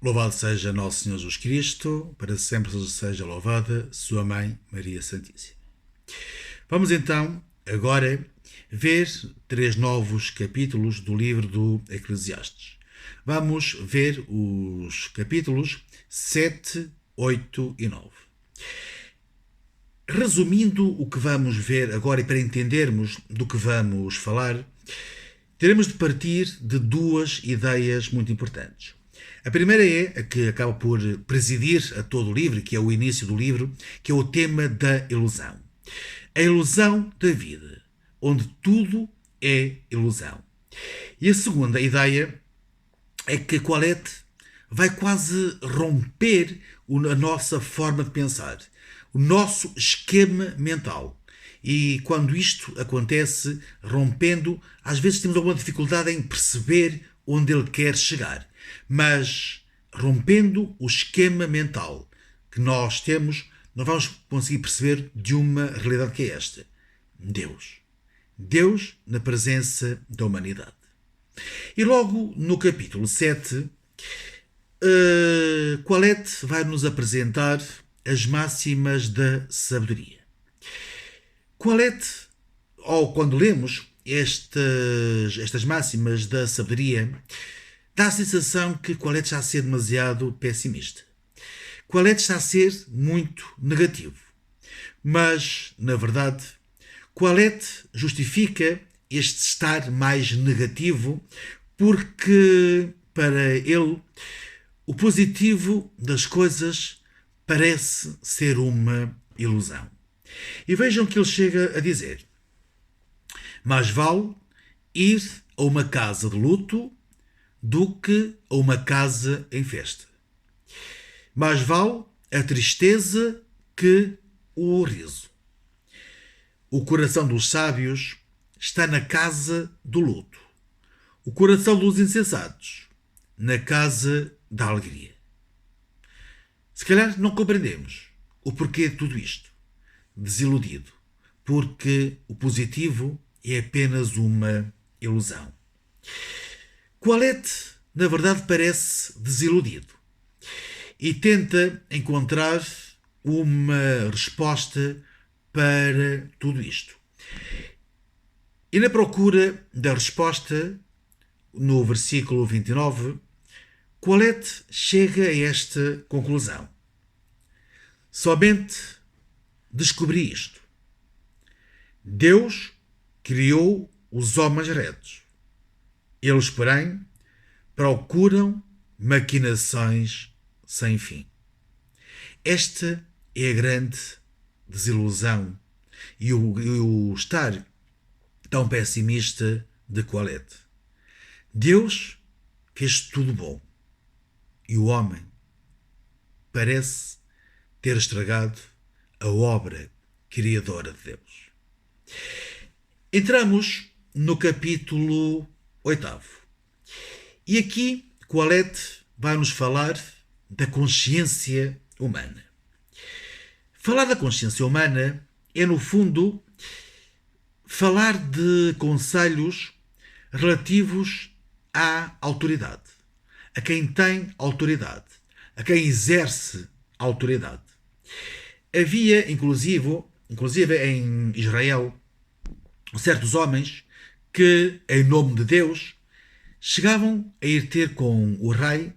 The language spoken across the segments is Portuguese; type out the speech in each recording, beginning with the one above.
Louvado seja nosso Senhor Jesus Cristo, para sempre seja louvada sua Mãe Maria Santíssima. Vamos então, agora, ver 3 novos capítulos do livro do Eclesiastes. Vamos ver os capítulos 7, 8 e 9. Resumindo o que vamos ver agora e para entendermos do que vamos falar, teremos de partir de 2 ideias muito importantes. A primeira é a que acaba por presidir a todo o livro, que é o início do livro, que é o tema da ilusão. A ilusão da vida, onde tudo é ilusão. E a segunda ideia é que Colette vai quase romper a nossa forma de pensar, o nosso esquema mental. E quando isto acontece, rompendo, às vezes temos alguma dificuldade em perceber onde ele quer chegar. Mas rompendo o esquema mental que nós temos, nós vamos conseguir perceber de uma realidade que é esta: Deus. Deus na presença da humanidade. E logo no capítulo 7, Colette vai nos apresentar as máximas da sabedoria. Colette, ou quando lemos estas máximas da sabedoria, dá a sensação que Colette está a ser demasiado pessimista. Colette está a ser muito negativo. Mas, na verdade, Colette justifica este estar mais negativo porque, para ele, o positivo das coisas parece ser uma ilusão. E vejam que ele chega a dizer: mais vale ir a uma casa de luto do que a uma casa em festa. Mais vale a tristeza que o riso. O coração dos sábios está na casa do luto. O coração dos insensatos na casa da alegria. Se calhar não compreendemos o porquê de tudo isto. Desiludido, porque o positivo é apenas uma ilusão. Colette, na verdade, parece desiludido e tenta encontrar uma resposta para tudo isto. E na procura da resposta, no versículo 29, Colette chega a esta conclusão: somente descobri isto. Deus criou os homens retos. Eles, porém, procuram maquinações sem fim. Esta é a grande desilusão e o estar tão pessimista de Colette. Deus fez tudo bom e o homem parece ter estragado a obra criadora de Deus. Entramos no capítulo 8. E aqui Colette vai nos falar da consciência humana. Falar da consciência humana é, no fundo, falar de conselhos relativos à autoridade, a quem tem autoridade, a quem exerce autoridade. Havia, inclusive em Israel, certos homens que, em nome de Deus, chegavam a ir ter com o rei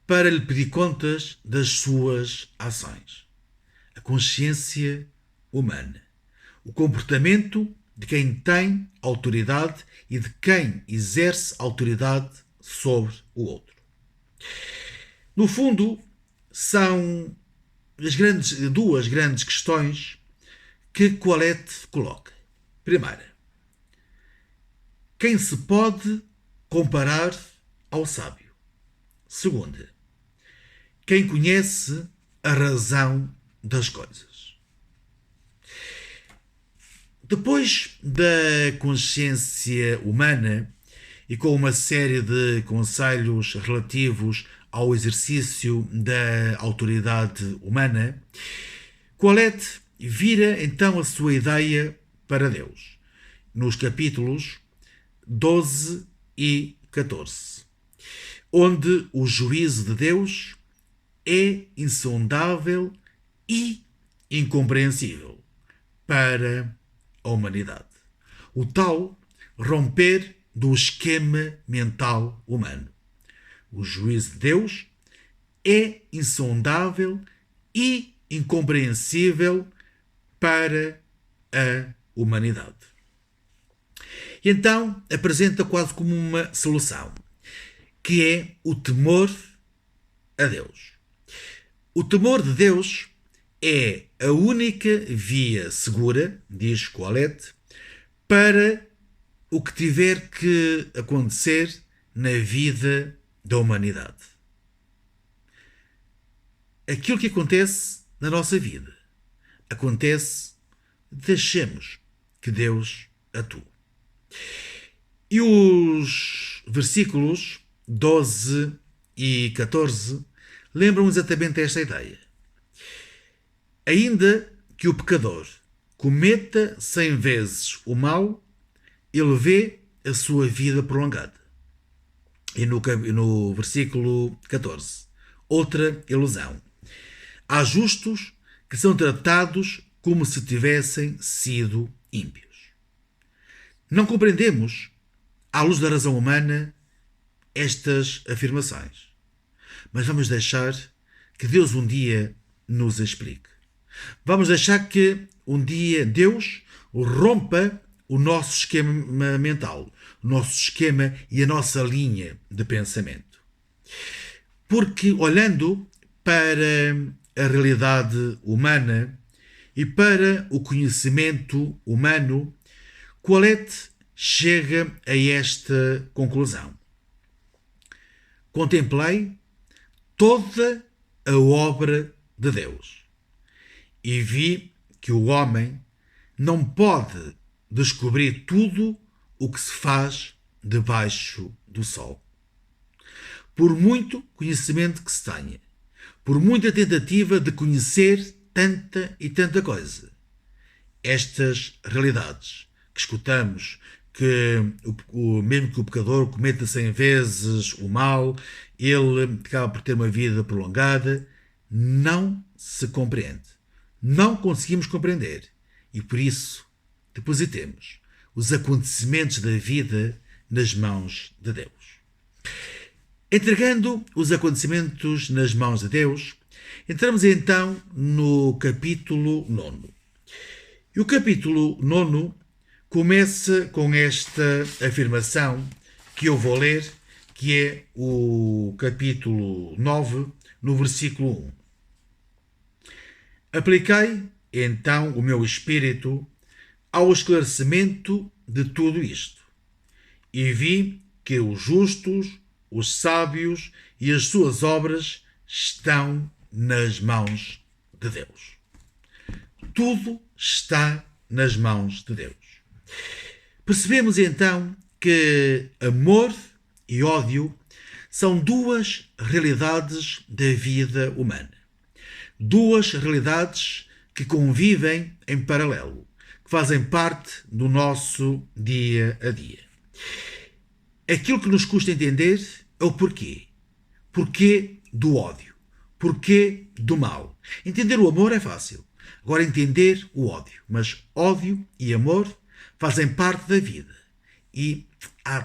para lhe pedir contas das suas ações. A consciência humana. O comportamento de quem tem autoridade e de quem exerce autoridade sobre o outro. No fundo, são duas grandes questões que Colette coloca. Primeira, quem se pode comparar ao sábio? Segunda, quem conhece a razão das coisas? Depois da consciência humana e com uma série de conselhos relativos ao exercício da autoridade humana, Colette vira então a sua ideia para Deus, nos capítulos 12 e 14. onde o juízo de Deus é insondável e incompreensível para a humanidade. O tal romper do esquema mental humano. O juízo de Deus é insondável e incompreensível para a humanidade. E então apresenta quase como uma solução, que é o temor a Deus. O temor de Deus é a única via segura, diz Colette, para o que tiver que acontecer na vida da humanidade. Aquilo que acontece na nossa vida acontece, deixemos que Deus atue. E os versículos 12 e 14 lembram exatamente esta ideia. Ainda que o pecador cometa 100 vezes o mal, ele vê a sua vida prolongada. E no versículo 14, outra ilusão. Há justos que são tratados como se tivessem sido ímpios. Não compreendemos, à luz da razão humana, estas afirmações. Mas vamos deixar que Deus um dia nos explique. Vamos deixar que um dia Deus rompa o nosso esquema mental, o nosso esquema e a nossa linha de pensamento. Porque olhando para a realidade humana e para o conhecimento humano, Colette chega a esta conclusão. Contemplei toda a obra de Deus e vi que o homem não pode descobrir tudo o que se faz debaixo do sol. Por muito conhecimento que se tenha, por muita tentativa de conhecer tanta e tanta coisa, estas realidades que escutamos, que mesmo que o pecador cometa 100 vezes o mal, ele acaba por ter uma vida prolongada, não se compreende. Não conseguimos compreender. E por isso depositemos os acontecimentos da vida nas mãos de Deus. Entregando os acontecimentos nas mãos de Deus, entramos então no capítulo 9. E o capítulo 9 começa com esta afirmação que eu vou ler, que é o capítulo 9, no versículo 1. Apliquei então o meu espírito ao esclarecimento de tudo isto e vi que os justos, os sábios e as suas obras estão nas mãos de Deus. Tudo está nas mãos de Deus. Percebemos então que amor e ódio são duas realidades da vida humana. Duas realidades que convivem em paralelo, que fazem parte do nosso dia a dia. Aquilo que nos custa entender é o porquê. Porquê do ódio? Porquê do mal? Entender o amor é fácil. Agora entender o ódio. Mas ódio e amor fazem parte da vida. E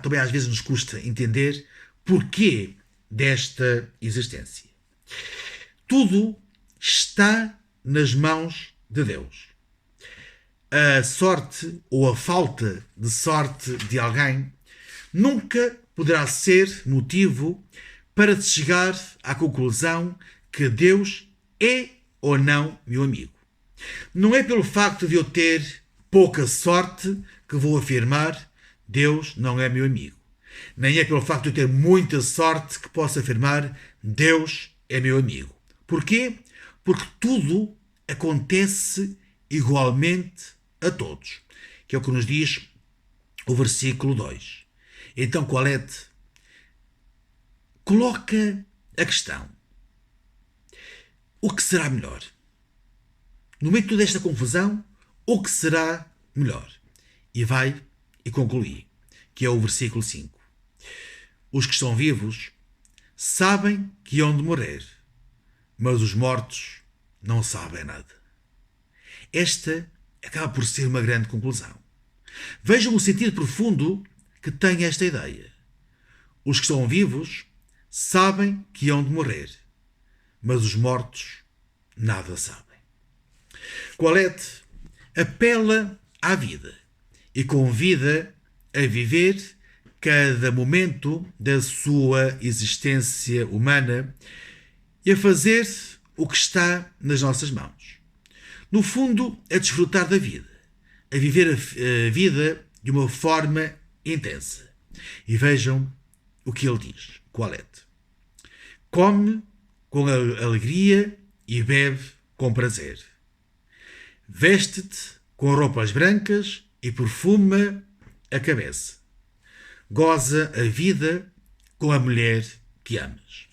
também às vezes nos custa entender porquê desta existência. Tudo está nas mãos de Deus. A sorte ou a falta de sorte de alguém nunca poderá ser motivo para se chegar à conclusão que Deus é ou não meu amigo. Não é pelo facto de eu ter pouca sorte que vou afirmar Deus não é meu amigo. Nem é pelo facto de eu ter muita sorte que posso afirmar Deus é meu amigo. Porquê? Porque tudo acontece igualmente a todos. Que é o que nos diz o versículo 2. Então, Colette coloca a questão: o que será melhor? No meio de toda esta confusão, o que será melhor? E vai e conclui, que é o versículo 5. Os que estão vivos sabem que hão de morrer, mas os mortos não sabem nada. Esta acaba por ser uma grande conclusão. Vejam o sentido profundo que tem esta ideia. Os que estão vivos sabem que hão de morrer, mas os mortos nada sabem. Colette apela à vida e convida a viver cada momento da sua existência humana e a fazer o que está nas nossas mãos. No fundo, a desfrutar da vida, a viver a vida de uma forma intensa. E vejam o que ele diz, Colette. Come com alegria e bebe com prazer. Veste-te com roupas brancas e perfuma a cabeça. Goza a vida com a mulher que amas.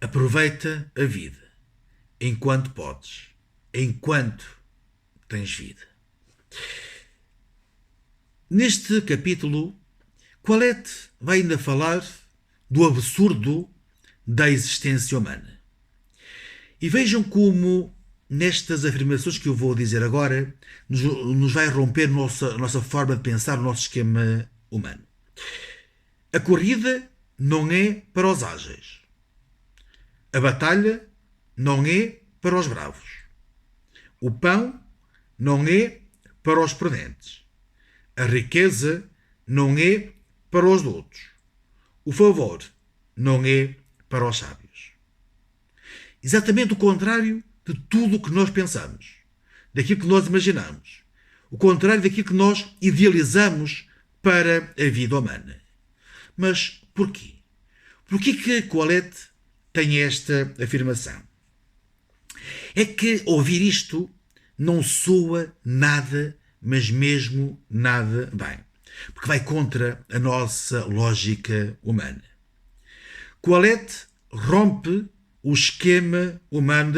Aproveita a vida enquanto podes, enquanto tens vida. Neste capítulo, Colette vai ainda falar do absurdo da existência humana. E vejam como, nestas afirmações que eu vou dizer agora, nos vai romper a nossa forma de pensar, o nosso esquema humano. A corrida não é para os ágeis. A batalha não é para os bravos. O pão não é para os prudentes. A riqueza não é para os doutos. O favor não é para os sábios. Exatamente o contrário de tudo o que nós pensamos, daquilo que nós imaginamos, o contrário daquilo que nós idealizamos para a vida humana. Mas porquê? Porquê que Colette tem esta afirmação? É que ouvir isto não soa nada, mas mesmo nada bem, porque vai contra a nossa lógica humana. Colette rompe o esquema humano